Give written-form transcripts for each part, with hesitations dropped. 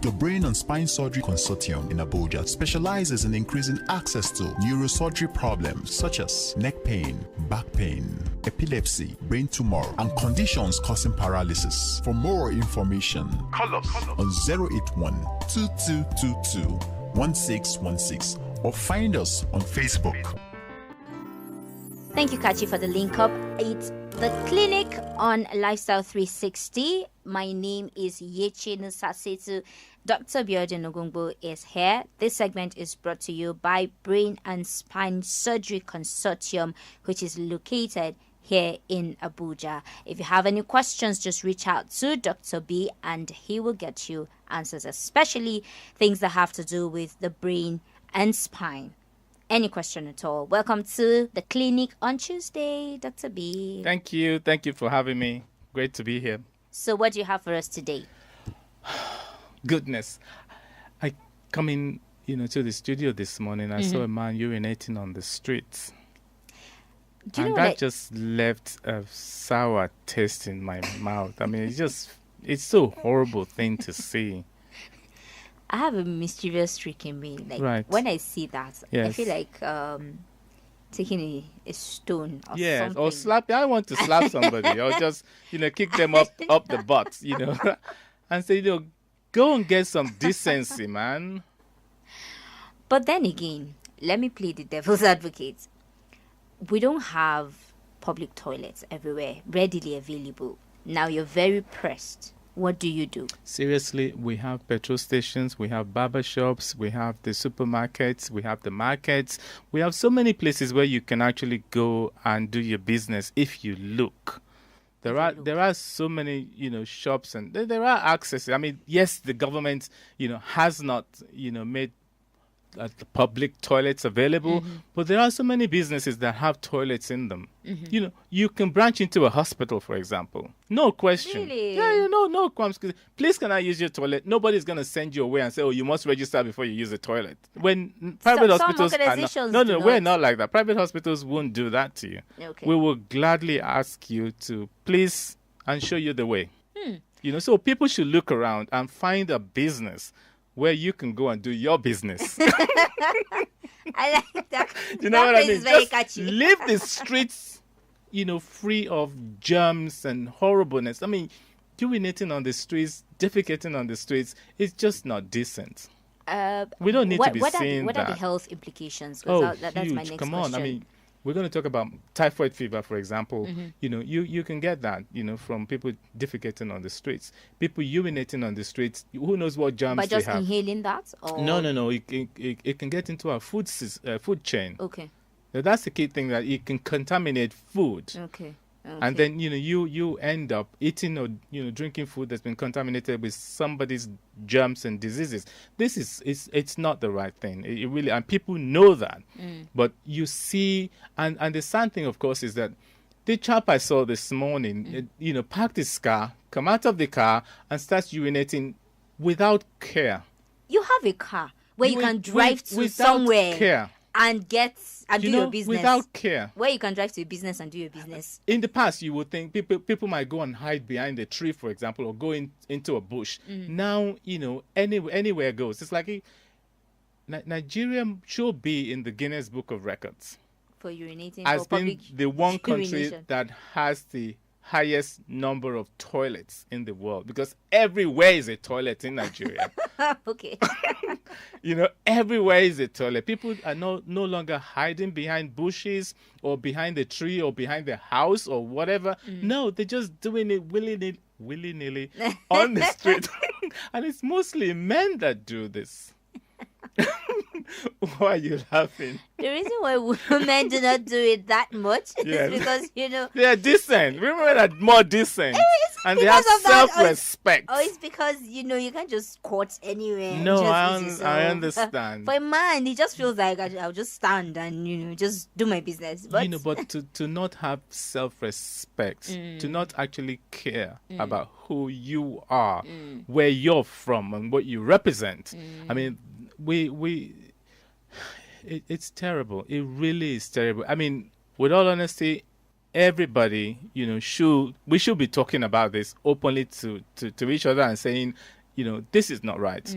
The Brain and Spine Surgery Consortium in Abuja specializes in increasing access to neurosurgery problems such as neck pain, back pain, epilepsy, brain tumor, and conditions causing paralysis. For more information, call us on 081 2222 1616 or find us on Facebook. Thank you, Kachi, for the link up. It's the clinic on Lifestyle 360. My name is Yechi Nusasetu. Dr Biodun Ogungbo is here. This segment is brought to you by Brain and Spine Surgery Consortium, which is located here in Abuja. If you have any questions, just reach out to Dr. B and he will get you answers, especially things that have to do with the brain and spine. Any question at all. Welcome to the clinic on Tuesday, Dr. B. Thank you. Thank you for having me. Great to be here. So what do you have for us today? Goodness. I come in, to the studio this morning. I saw a man urinating on the streets. And that just left a sour taste in my mouth. I mean, it's so horrible thing to see. I have a mischievous streak in me. When I see that, I feel like taking a stone or something. Or slap. I want to slap somebody or just, kick them up the butt, and say, go and get some decency, man. But then again, let me play the devil's advocate. We don't have public toilets everywhere readily available. Now you're very pressed. What do you do? Seriously, we have petrol stations, we have barber shops, we have the supermarkets, we have the markets. We have so many places where you can actually go and do your business if you look. There are so many, shops and there are access. I mean, yes, the government, has not, made the public toilets available, but there are so many businesses that have toilets in them. You can branch into a hospital, for example. No question. Really? Yeah, no question. Please, can I use your toilet? Nobody's going to send you away and say, oh, you must register before you use the toilet. When private hospitals are not, we're not like that. Private hospitals won't do that to you. Okay. We will gladly ask you to please and show you the way. So people should look around and find a business where you can go and do your business. I like that. You know what I mean? Very Just catchy. leave the streets, free of germs and horribleness. I mean, urinating on the streets, defecating on the streets, it's just not decent. We don't need to be seeing that. What are the health implications? That's my next Come on. question. I mean, we're going to talk about typhoid fever, for example. You can get that, from people defecating on the streets. People urinating on the streets. Who knows what germs By they have. just inhaling that? Or? No. It can get into our food chain. Okay. Now, that's the key thing, that it can contaminate food. Okay. And then, you end up eating or, drinking food that's been contaminated with somebody's germs and diseases. It's not the right thing. It really, and people know that. But you see, and the sad thing, of course, is that the chap I saw this morning, parked his car, come out of the car and starts urinating without care. You have a car where you can drive to somewhere care. And do your business. Without care. Where you can drive to your business and do your business. In the past, you would think people might go and hide behind a tree, for example, or go into a bush. Now, anywhere goes. It's like Nigeria should be in the Guinness Book of Records. For urinating. As being the one country urination. that has the highest number of toilets in the world, because everywhere is a toilet in Nigeria. Okay. Everywhere is a toilet. People are no longer hiding behind bushes or behind the tree or behind the house or whatever. No, they're just doing it willy-nilly on the street. And it's mostly men that do this. Why are you laughing? The reason why women do not do it that much is because, they are decent. Women are more decent. And they have self-respect. It's because, you can't just squat anywhere. No, I understand. For a man, he just feels like I'll just stand and, just do my business. But, but to not have self-respect, to not actually care about who you are, where you're from, and what you represent. I mean, it's terrible. It really is terrible. I mean, with all honesty, everybody, we should be talking about this openly to each other and saying, this is not right.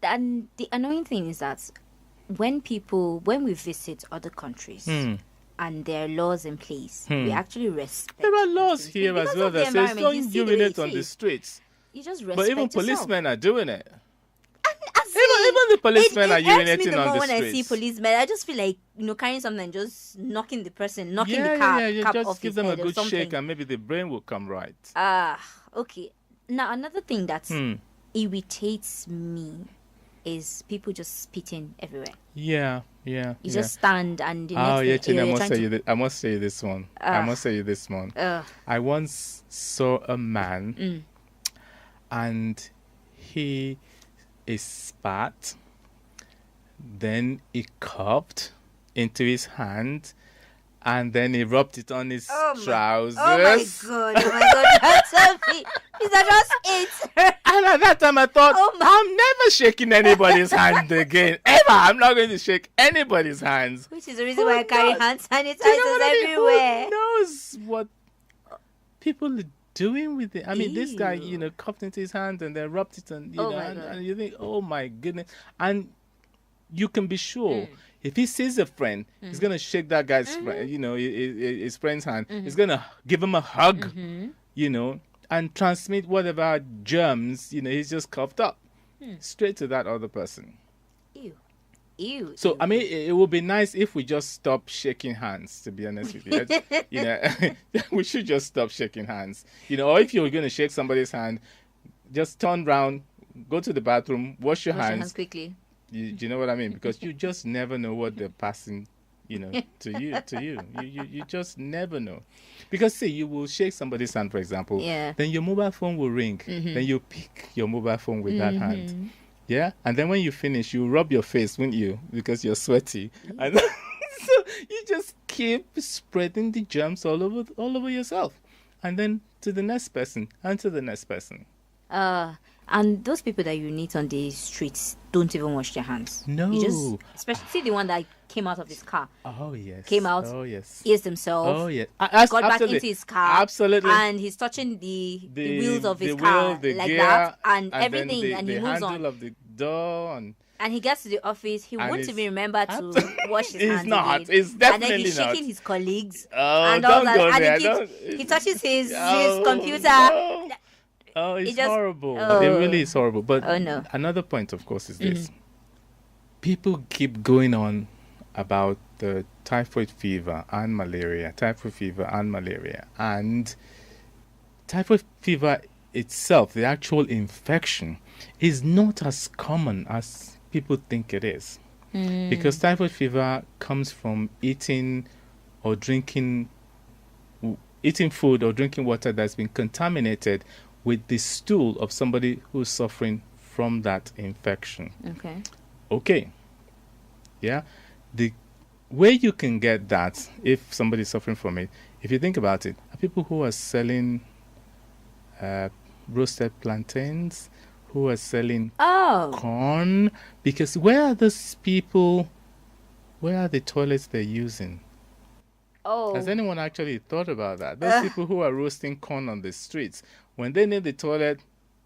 And the annoying thing is that when we visit other countries and there are laws in place, we actually respect. There are laws here as well that says don't urinate on the streets. You just respect But even yourself. policemen are doing it. Even the policemen are urinating on the when streets. I see policemen, I just feel like carrying something and just knocking the person, knocking the you cap just off give his them a head or good something. shake and maybe the brain will come right. Okay. Now another thing that irritates me is people just spitting everywhere. Yeah. You just stand and the Oh, next yeah, thing, I must say you this one. I once saw a man and he spat, then he cupped into his hand, and then he rubbed it on his trousers. Oh my god, that's Sophie. Is that just it? And at that time I thought, I'm never shaking anybody's hand again. Ever. I'm not going to shake anybody's hands. Which is the reason why I carry hand sanitizers everywhere. Who knows what people are doing with it? I mean, this guy, cupped into his hand and then rubbed it and, and you think, oh my goodness. And you can be sure if he sees a friend, he's going to shake that guy's friend, his friend's hand. He's going to give him a hug, and transmit whatever germs, he's just coughed up straight to that other person. Ew. So, I mean, it would be nice if we just stop shaking hands, to be honest with you. We should just stop shaking hands. Or if you're going to shake somebody's hand, just turn around, go to the bathroom, wash your hands quickly. Do you know what I mean? Because you just never know what they're passing, to you. You just never know. Because, see, you will shake somebody's hand, for example. Yeah. Then your mobile phone will ring. Then you pick your mobile phone with that hand. Yeah, and then when you finish, you rub your face, won't you? Because you're sweaty, and so you just keep spreading the germs all over yourself, and then to the next person, and to the next person. And those people that you meet on the streets don't even wash their hands. No, especially the one that came out of his car. Oh yes, came out. Oh yes, eased himself. Oh yes, got back into his car. Absolutely, and he's touching the wheels of his car like gear, that, and everything, and he moves on. The handle of the door, and he gets to the office. He won't even remember to wash his hands. He's not. Again. It's definitely not. And then he's shaking his colleagues. And all that. Go there. He touches his computer. No. Oh, it's horrible. It really is horrible. But another point, of course, is this. People keep going on about the typhoid fever and malaria. And typhoid fever itself, the actual infection, is not as common as people think it is. Because typhoid fever comes from eating food or drinking water that's been contaminated with the stool of somebody who's suffering from that infection. Okay. Yeah. The way you can get that, if somebody's suffering from it, if you think about it, are people who are selling roasted plantains, who are selling corn. Because where are those people? Where are the toilets they're using? Has anyone actually thought about that? Those people who are roasting corn on the streets, when they need the toilet,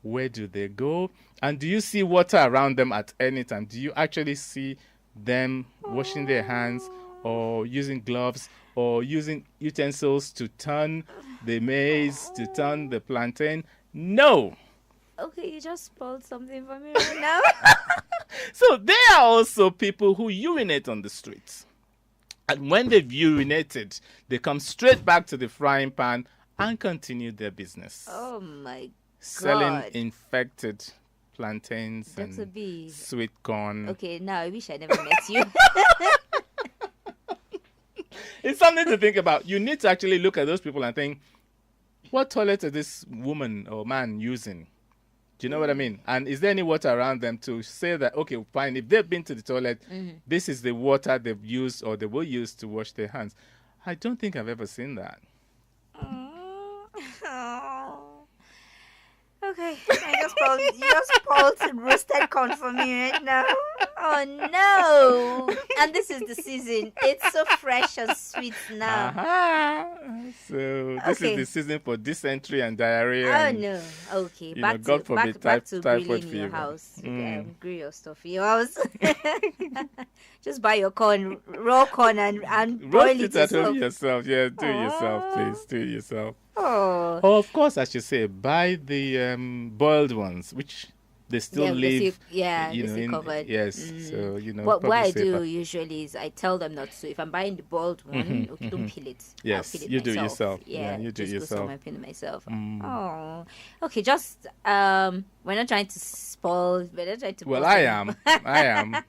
where do they go? And do you see water around them at any time? Do you actually see them washing their hands or using gloves or using utensils to turn the maize, to turn the plantain? No. Okay, you just spoiled something for me right now. So there are also people who urinate on the streets. And when they've urinated, they come straight back to the frying pan and continue their business. Oh my God. Selling infected plantains and sweet corn. Okay, now I wish I never met you. It's something to think about. You need to actually look at those people and think, what toilet is this woman or man using? Do you know what I mean? And is there any water around them to say that, okay, fine, if they've been to the toilet, this is the water they've used or they will use to wash their hands? I don't think I've ever seen that. Okay, you just spoiled roasted corn for me right now. Oh no! And this is the season. It's so fresh and sweet now. So this is the season for dysentery and diarrhea. Oh and, no! Okay, God back to typhoid grilling in fever. your house. Grill your stuff in your house. Just buy your corn, raw corn, and boil roast it it at home yourself. yourself. Yeah, do it yourself, please. Do it yourself. Oh, Of course, I should say, buy the boiled ones, which they still live. they still covered. Yes, so What I safer. do usually is I tell them not to. If I'm buying the boiled one, okay, don't peel it. Yes, I'll peel it you do myself. yourself. Yeah, you do just yourself. go somewhere and peel it myself. Oh, okay. Just we're not trying to spoil. We're not trying to. Well, I am.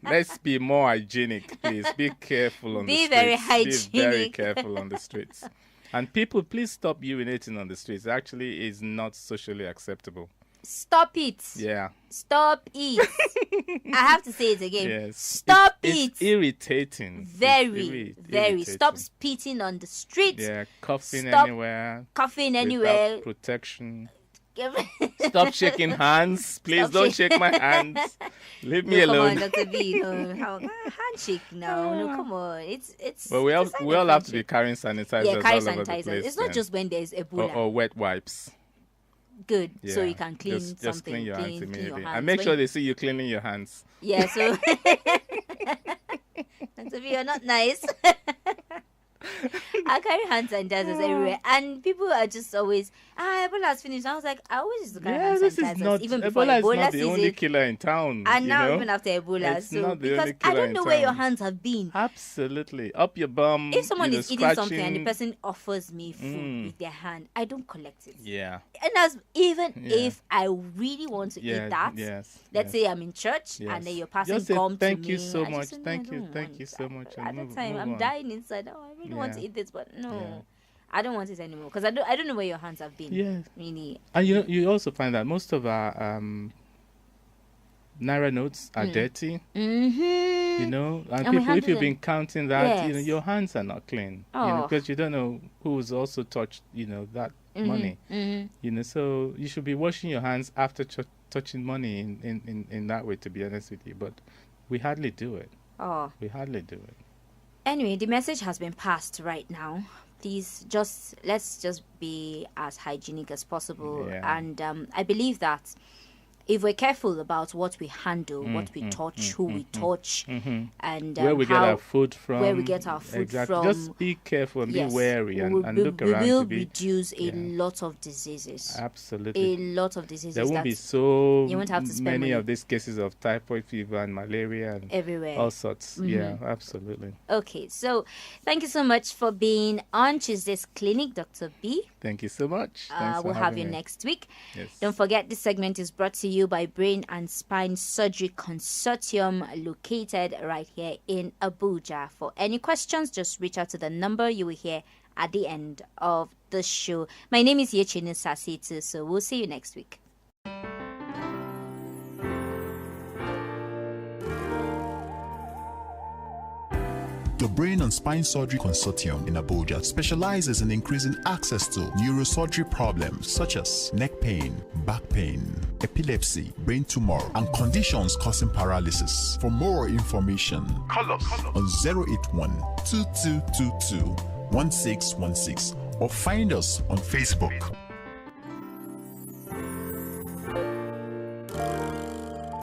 Let's be more hygienic, please. Be careful on the streets. Be very hygienic. Be very careful on the streets. And people, please stop urinating on the streets. It actually is not socially acceptable. Stop it. Yeah. Stop it. I have to say it again. Yes. Stop it. It's irritating. Very. Irritating. Stop spitting on the street. Yeah, coughing Stop anywhere. Coughing anywhere. Without protection. Stop shaking hands. Please don't shake my hands. Leave me alone. Come on, Dr. B. No, handshake now. No, come on. It's. But we all have to be carrying sanitizers. Yeah, carry all over the sanitizers. place, It's not just when there's Ebola. or wet wipes. Good. Yeah. So you can clean just something. clean your hands Clean immediately. your hands. And make sure they see you cleaning your hands. Yeah, so Dr. B, you're not nice. I carry hand sanitizers everywhere, and people are just always, Ebola's finished. I was like, I always used to carry hand this sanitizers is not even before Ebola. Is Ebola not the season, only killer in town. and now even after Ebola. It's So not the because only I killer don't in know where your town. hands have been. Absolutely, up your bum. If someone is eating something and the scratching. person offers me food with their hand, I don't collect it. Yeah. And that's even if I really want to Yeah. eat that. Yes. Let's say I'm in church and then you're passing Just say, gum to me. thank you so I much. just say, no, Thank I you. don't Thank want you so much. At and the move time, I'm on. dying inside. Oh, I really want to Yeah. eat this, but no. Yeah. I don't want it anymore because I don't know where your hands have been. Yeah. Really. And you also find that most of our Naira notes are dirty. Mm-hmm. And we people, if handle you've been them. counting that, Yes. your hands are not clean. Oh. Because you don't know who's also touched, that money. Mm-hmm. So you should be washing your hands after touching money in that way, to be honest with you. But we hardly do it. Oh. We hardly do it. Anyway, the message has been passed right now. Please, let's just be as hygienic as possible. Yeah. And I believe that if we're careful about what we handle, what we touch, who we touch, and Where we get our food from. where we get our food exactly. from. Just be careful and Yes. be wary and look we around will to be. reduce a lot of diseases. Absolutely. A lot of diseases. There won't be that so you won't have to spend many money. of these cases of typhoid fever and malaria and everywhere. all sorts. Yeah, absolutely. Okay, so thank you so much for being on Tuesday's Clinic, Dr. B. Thank you so much. Thanks for We'll have having you me. next week. Yes. Don't forget, this segment is brought to you by Brain and Spine Surgery Consortium, located right here in Abuja. For any questions, just reach out to the number you will hear at the end of the show. My name is Yechinu Sasitu, so we'll see you next week. The Brain and Spine Surgery Consortium in Abuja specializes in increasing access to neurosurgery problems such as neck pain, back pain, epilepsy, brain tumor, and conditions causing paralysis. For more information, call us on 081 2222 1616 or find us on Facebook.